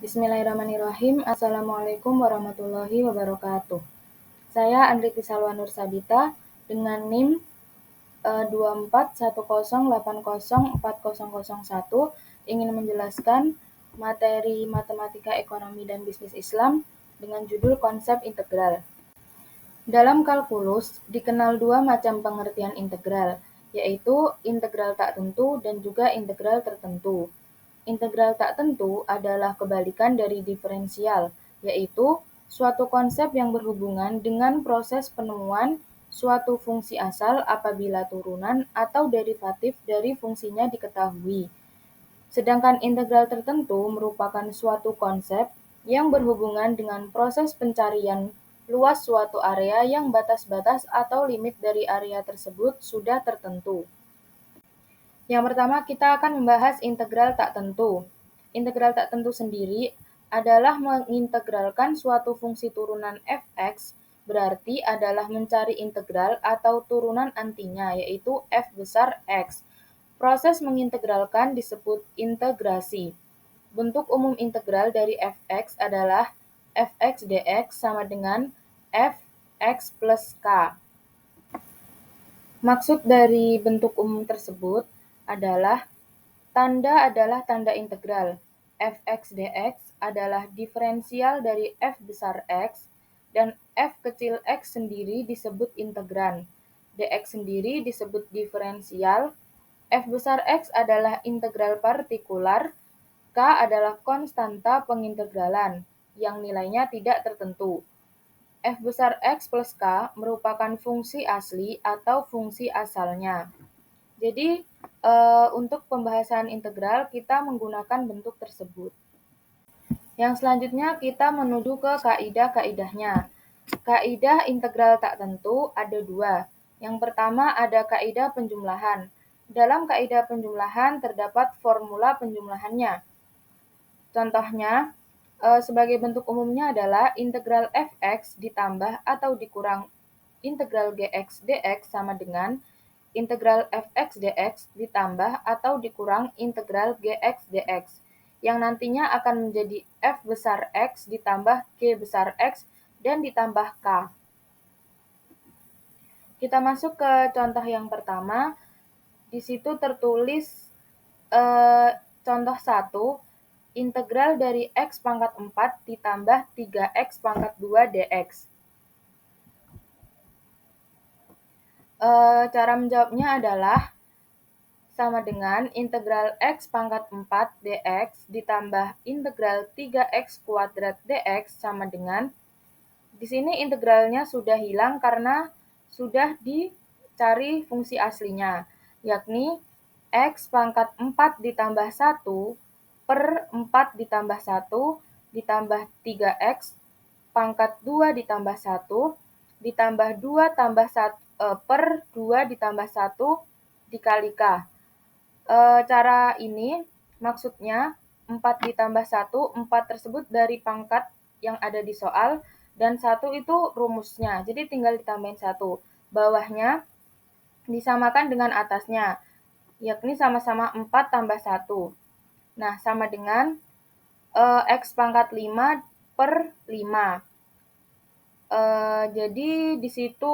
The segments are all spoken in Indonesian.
Bismillahirrahmanirrahim. Assalamualaikum warahmatullahi wabarakatuh. Saya Andriti Salwa Nur Sabita dengan NIM 241080404001 ingin menjelaskan materi Matematika Ekonomi dan Bisnis Islam dengan judul Konsep Integral. Dalam kalkulus dikenal dua macam pengertian integral, yaitu integral tak tentu dan juga integral tertentu. Integral tak tentu adalah kebalikan dari diferensial, yaitu suatu konsep yang berhubungan dengan proses penemuan suatu fungsi asal apabila turunan atau derivatif dari fungsinya diketahui. Sedangkan integral tertentu merupakan suatu konsep yang berhubungan dengan proses pencarian luas suatu area yang batas-batas atau limit dari area tersebut sudah tertentu. Yang pertama, kita akan membahas integral tak tentu. Integral tak tentu sendiri adalah mengintegralkan suatu fungsi turunan f(x), berarti adalah mencari integral atau turunan antinya, yaitu f besar x. Proses mengintegralkan disebut integrasi. Bentuk umum integral dari f(x) adalah f(x) dx sama dengan f(x plus k). Maksud dari bentuk umum tersebut adalah tanda integral. F(x) dx adalah diferensial dari f besar x, dan f kecil x sendiri disebut integran. Dx sendiri disebut diferensial. F besar x adalah integral partikular. K adalah konstanta pengintegralan, yang nilainya tidak tertentu. F besar X plus K merupakan fungsi asli atau fungsi asalnya. Jadi, untuk pembahasan integral, kita menggunakan bentuk tersebut. Yang selanjutnya, kita menuju ke kaidah-kaidahnya. Kaidah integral tak tentu ada dua. Yang pertama ada kaidah penjumlahan. Dalam kaidah penjumlahan terdapat formula penjumlahannya. Contohnya, sebagai bentuk umumnya adalah integral f(x) ditambah atau dikurang integral gx dx sama dengan integral f(x) dx ditambah atau dikurang integral gx dx, yang nantinya akan menjadi f besar x ditambah g besar x dan ditambah k. Kita masuk ke contoh yang pertama. Di situ tertulis contoh 1, integral dari x pangkat 4 ditambah 3x pangkat 2 dx. Cara menjawabnya adalah sama dengan integral x pangkat 4 dx ditambah integral 3x kuadrat dx sama dengan, di sini integralnya sudah hilang karena sudah dicari fungsi aslinya, yakni x pangkat 4 ditambah 1 per 4 ditambah 1 ditambah 3x pangkat 2 ditambah 1 ditambah 2 tambah 1 per 2 ditambah 1 dikali k. Cara ini maksudnya 4 ditambah 1, 4 tersebut dari pangkat yang ada di soal, dan 1 itu rumusnya, jadi tinggal ditambahin 1. Bawahnya disamakan dengan atasnya, yakni sama-sama 4 tambah 1. Nah, sama dengan x pangkat 5 per 5. Jadi di situ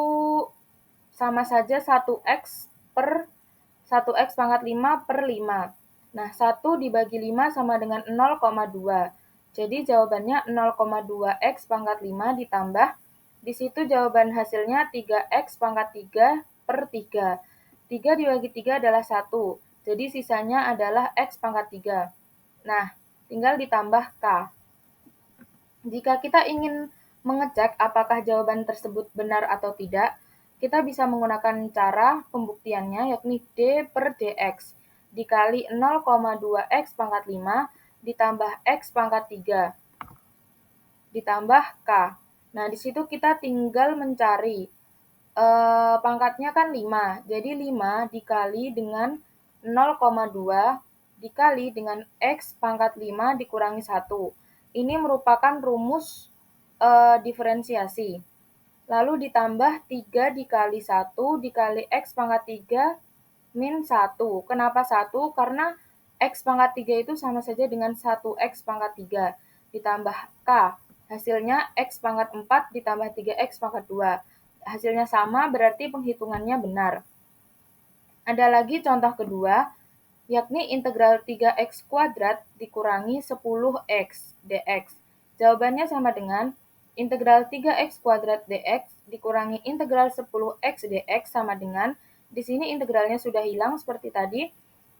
sama saja 1x per 1x pangkat 5 per 5. Nah, 1 dibagi 5 sama dengan 0,2. Jadi jawabannya 0,2x pangkat 5 ditambah, di situ jawaban hasilnya 3x pangkat 3 per 3. 3 dibagi 3 adalah 1. Jadi sisanya adalah x pangkat 3. Nah, tinggal ditambah k. Jika kita ingin mengecek apakah jawaban tersebut benar atau tidak, kita bisa menggunakan cara pembuktiannya, yakni d per dx dikali 0,2x pangkat 5 ditambah x pangkat 3 ditambah k. Nah, di situ kita tinggal mencari pangkatnya kan 5, jadi 5 dikali dengan 0,2 dikali dengan x pangkat 5 dikurangi 1. Ini merupakan rumus diferensiasi. Lalu ditambah 3 dikali 1 dikali x pangkat 3 min 1. Kenapa 1? Karena x pangkat 3 itu sama saja dengan 1x pangkat 3. ditambah K. Hasilnya X pangkat 4 ditambah 3X pangkat 2. Hasilnya sama, berarti penghitungannya benar. Ada lagi contoh kedua, yakni integral 3X kuadrat dikurangi 10X dx. Jawabannya sama dengan integral 3X kuadrat dx dikurangi integral 10X dx sama dengan, di sini integralnya sudah hilang seperti tadi,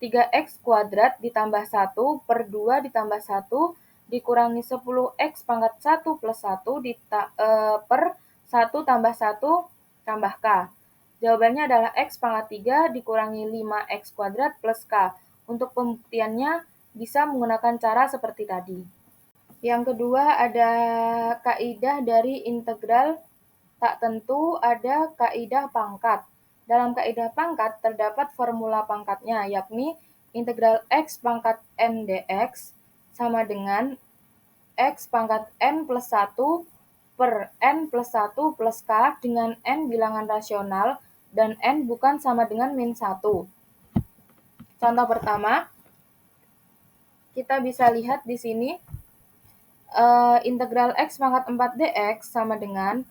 3X kuadrat ditambah 1 per 2 ditambah 1 dikurangi 10X pangkat 1 plus 1 per 1 tambah 1 tambah K. Jawabannya adalah X pangkat 3 dikurangi 5X kuadrat plus K. Untuk pembuktiannya bisa menggunakan cara seperti tadi. Yang kedua ada kaidah dari integral tak tentu, ada kaidah pangkat. Dalam kaidah pangkat terdapat formula pangkatnya, yakni integral X pangkat N dx sama dengan X pangkat N plus 1 per N plus 1 plus K dengan N bilangan rasional dan N bukan sama dengan min 1. Contoh pertama, kita bisa lihat di sini integral X pangkat 4 dx sama dengan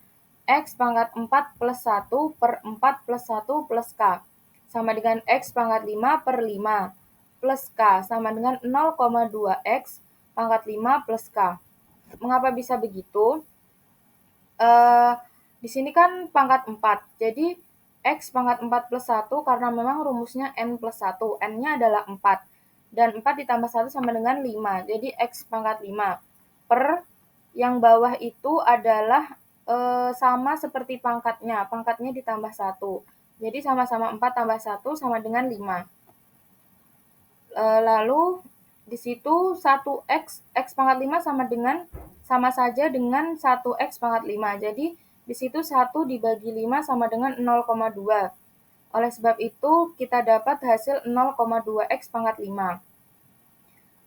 X pangkat 4 plus 1 per 4 plus 1 plus K sama dengan X pangkat 5 per 5 plus K sama dengan 0,2X pangkat 5 plus K. Mengapa bisa begitu? Di sini kan pangkat 4, jadi X pangkat 4 plus 1 karena memang rumusnya N plus 1, N-nya adalah 4, dan 4 ditambah 1 sama dengan 5, jadi X pangkat 5, per yang bawah itu adalah sama seperti pangkatnya ditambah 1, jadi sama-sama 4 tambah 1 sama dengan 5. Lalu di situ 1X, X pangkat 5 sama saja dengan 1X pangkat 5. Jadi di situ 1 dibagi 5 sama dengan 0,2. Oleh sebab itu kita dapat hasil 0,2X pangkat 5.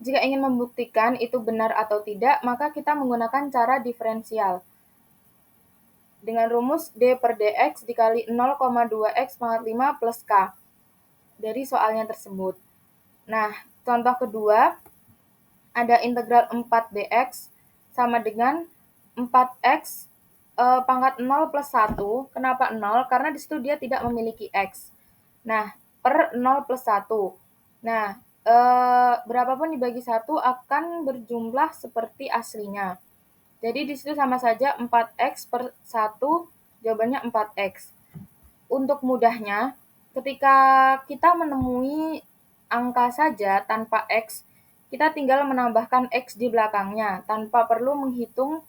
Jika ingin membuktikan itu benar atau tidak, maka kita menggunakan cara diferensial. Dengan rumus D per dx dikali 0,2X pangkat 5 plus K dari soalnya tersebut. Nah, contoh kedua, ada integral 4 dx sama dengan 4x pangkat 0 plus 1. Kenapa 0? Karena di situ dia tidak memiliki x. Nah, per 0 plus 1. Nah, berapapun dibagi 1 akan berjumlah seperti aslinya. Jadi di situ sama saja 4x per 1, jawabannya 4x. Untuk mudahnya, ketika kita menemui angka saja tanpa x, kita tinggal menambahkan x di belakangnya tanpa perlu menghitung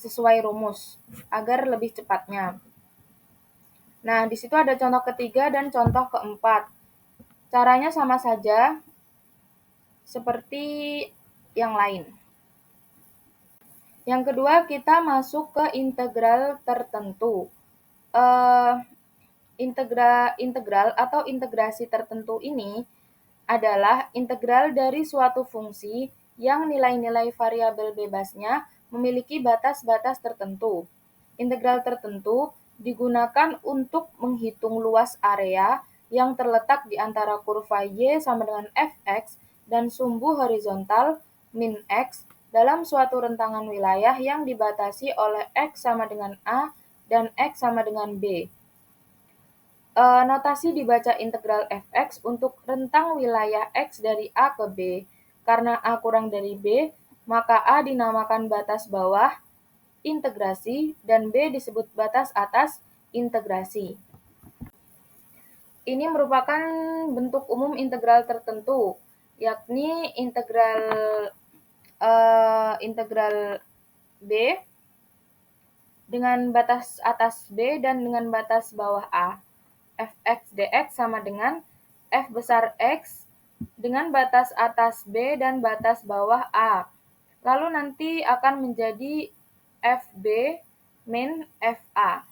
sesuai rumus agar lebih cepatnya. Nah, di situ ada contoh ketiga dan contoh keempat. Caranya sama saja seperti yang lain. Yang kedua, kita masuk ke integral tertentu. Integral atau integrasi tertentu ini adalah integral dari suatu fungsi yang nilai-nilai variabel bebasnya memiliki batas-batas tertentu. Integral tertentu digunakan untuk menghitung luas area yang terletak di antara kurva y sama dengan fx dan sumbu horizontal min x dalam suatu rentangan wilayah yang dibatasi oleh x sama dengan a dan x sama dengan b. Notasi dibaca integral fx untuk rentang wilayah x dari a ke b. Karena a kurang dari b, maka a dinamakan batas bawah integrasi dan b disebut batas atas integrasi. Ini merupakan bentuk umum integral tertentu, yakni integral b dengan batas atas b dan dengan batas bawah a. Fx dx sama dengan f besar X dengan batas atas b dan batas bawah a. Lalu nanti akan menjadi fb min fa.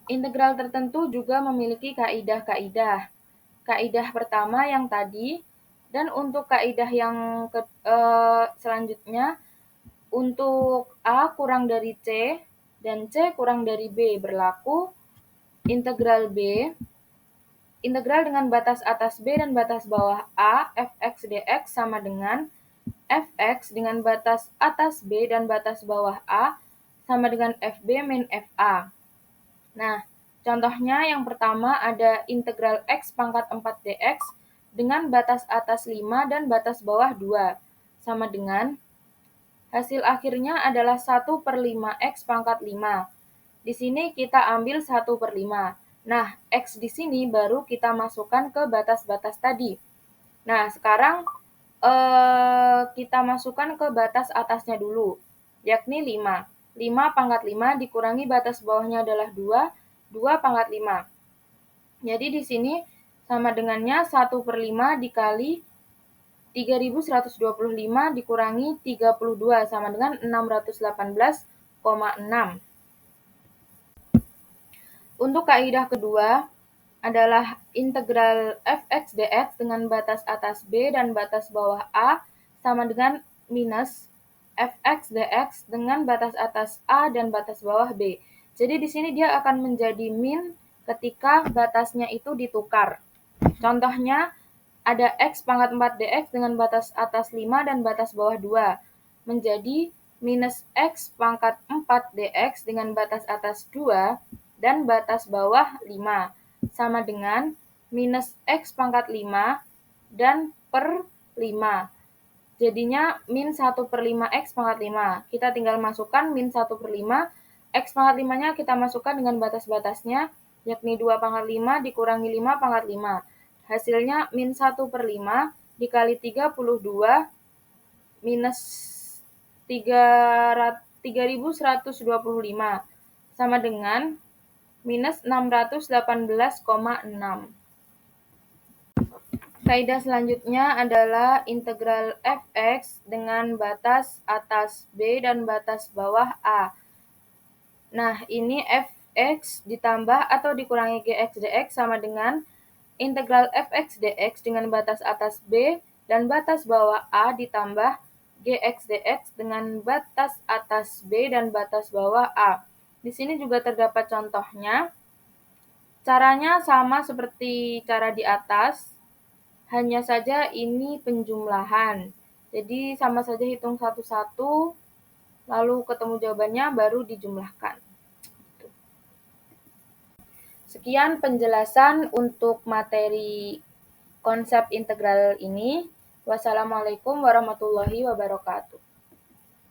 Integral tertentu juga memiliki kaidah-kaidah. Kaidah pertama yang tadi, dan untuk kaidah yang selanjutnya, untuk A kurang dari C dan C kurang dari B berlaku integral B, integral dengan batas atas B dan batas bawah A, fx dx sama dengan fx dengan batas atas B dan batas bawah A sama dengan fb min fa. Nah, contohnya yang pertama ada integral x pangkat 4 dx dengan batas atas 5 dan batas bawah 2 sama dengan hasil akhirnya adalah 1/5 x pangkat 5. Di sini kita ambil 1/5. Nah, x di sini baru kita masukkan ke batas-batas tadi. Nah, sekarang kita masukkan ke batas atasnya dulu, yakni 5. 5 pangkat 5 dikurangi batas bawahnya adalah 2, 2 pangkat 5. Jadi di sini sama dengannya 1/5 dikali 3125 dikurangi 32 sama dengan 618,6. Untuk kaidah kedua adalah integral fx dx dengan batas atas B dan batas bawah A sama dengan minus fx dx dengan batas atas A dan batas bawah B. Jadi di sini dia akan menjadi min ketika batasnya itu ditukar. Contohnya ada x pangkat 4 dx dengan batas atas 5 dan batas bawah 2 menjadi minus x pangkat 4 dx dengan batas atas 2 dan batas bawah 5 sama dengan minus x pangkat 5 dan per 5. Jadinya min 1/5 x pangkat 5. Kita tinggal masukkan min 1/5. X pangkat 5-nya kita masukkan dengan batas-batasnya, yakni 2 pangkat 5 dikurangi 5 pangkat 5. Hasilnya min 1/5 dikali 32 minus 3125 sama dengan minus 618,6. Kaidah selanjutnya adalah integral fx dengan batas atas B dan batas bawah A. Nah, ini fx ditambah atau dikurangi gx dx sama dengan integral fx dx dengan batas atas B dan batas bawah A ditambah gx dx dengan batas atas B dan batas bawah A. Di sini juga terdapat contohnya. Caranya sama seperti cara di atas, hanya saja ini penjumlahan. Jadi sama saja hitung satu-satu, lalu ketemu jawabannya baru dijumlahkan. Sekian penjelasan untuk materi konsep integral ini. Wassalamualaikum warahmatullahi wabarakatuh.